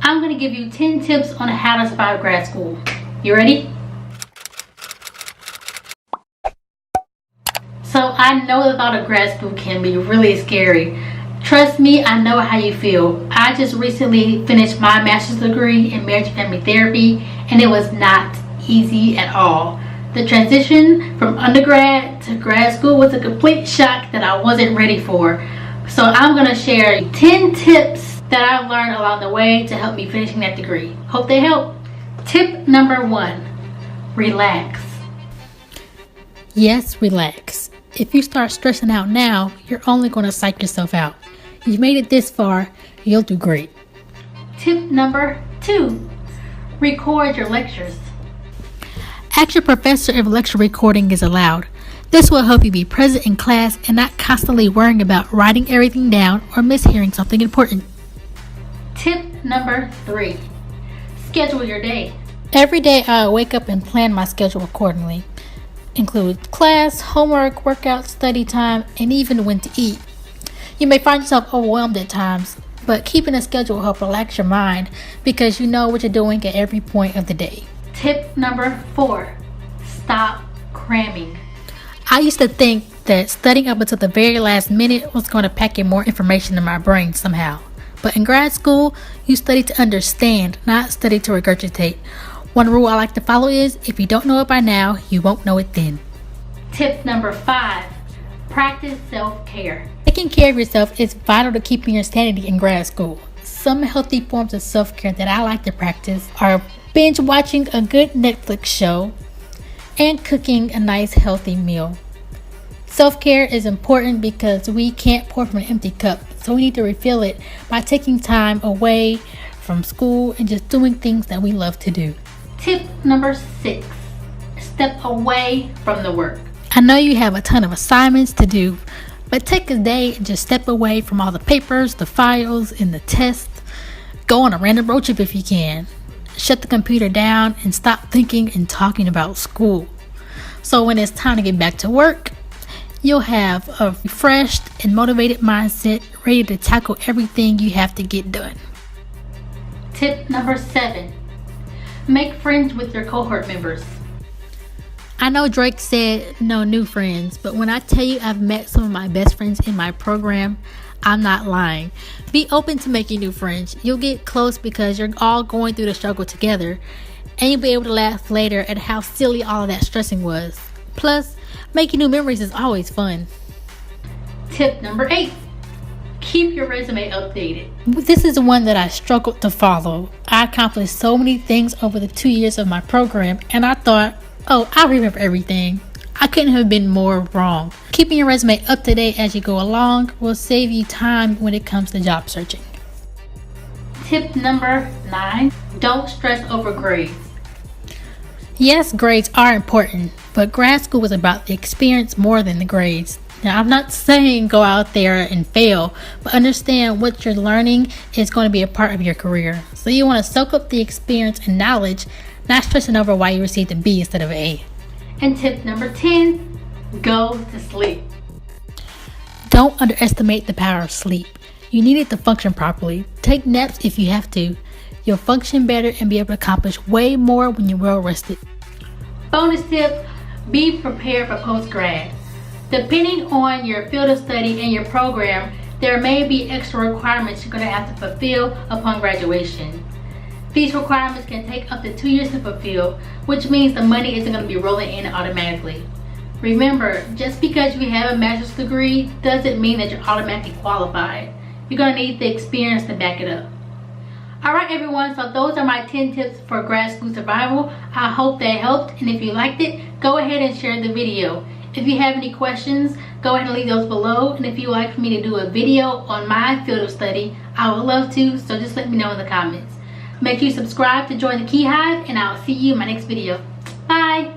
I'm going to give you 10 tips on how to survive grad school. You ready? So I know the thought of grad school can be really scary. Trust me, I know how you feel. I just recently finished my master's degree in marriage and family therapy, and it was not easy at all. The transition from undergrad to grad school was a complete shock that I wasn't ready for. So I'm going to share 10 tips that I've learned along the way to help me finishing that degree. Hope they help. Tip number 1, relax. Yes, relax. If you start stressing out now, you're only going to psych yourself out. You made it this far, you'll do great. Tip number 2, record your lectures. Ask your professor if lecture recording is allowed. This will help you be present in class and not constantly worrying about writing everything down or mishearing something important. Tip number 3, schedule your day. Every day I wake up and plan my schedule accordingly. Include class, homework, workout, study time, and even when to eat. You may find yourself overwhelmed at times, but keeping a schedule will help relax your mind because you know what you're doing at every point of the day. Tip number 4, stop cramming. I used to think that studying up until the very last minute was going to pack in more information in my brain somehow. But in grad school, you study to understand, not study to regurgitate. One rule I like to follow is, if you don't know it by now, you won't know it then. Tip number 5, practice self-care. Taking care of yourself is vital to keeping your sanity in grad school. Some healthy forms of self-care that I like to practice are binge watching a good Netflix show and cooking a nice healthy meal. Self-care is important because we can't pour from an empty cup, so we need to refill it by taking time away from school and just doing things that we love to do. Tip number 6, step away from the work. I know you have a ton of assignments to do, but take a day and just step away from all the papers, the files, and the tests. Go on a random road trip if you can. Shut the computer down and stop thinking and talking about school. So when it's time to get back to work, you'll have a refreshed and motivated mindset ready to tackle everything you have to get done. Tip number 7, make friends with your cohort members. I know Drake said no new friends, but when I tell you I've met some of my best friends in my program, I'm not lying. Be open to making new friends. You'll get close because you're all going through the struggle together, and you'll be able to laugh later at how silly all of that stressing was. Plus, making new memories is always fun. Tip number 8, keep your resume updated. This is one that I struggled to follow. I accomplished so many things over the 2 years of my program, and I thought, oh, I remember everything. I couldn't have been more wrong. Keeping your resume up to date as you go along will save you time when it comes to job searching. Tip number 9, don't stress over grades. Yes, grades are important, but grad school is about the experience more than the grades. Now, I'm not saying go out there and fail, but understand what you're learning is going to be a part of your career. So you want to soak up the experience and knowledge, not stressing over why you received a B instead of an A. And tip number 10, go to sleep. Don't underestimate the power of sleep. You need it to function properly. Take naps if you have to. You'll function better and be able to accomplish way more when you're well rested. Bonus tip, be prepared for post-grad. Depending on your field of study and your program, there may be extra requirements you're going to have to fulfill upon graduation. These requirements can take up to 2 years to fulfill, which means the money isn't going to be rolling in automatically. Remember, just because you have a master's degree doesn't mean that you're automatically qualified. You're going to need the experience to back it up. Alright everyone, so those are my 10 tips for grad school survival. I hope they helped, and if you liked it, go ahead and share the video. If you have any questions, go ahead and leave those below, and if you would like for me to do a video on my field of study, I would love to, so just let me know in the comments. Make sure you subscribe to join the Key Hive, and I'll see you in my next video. Bye!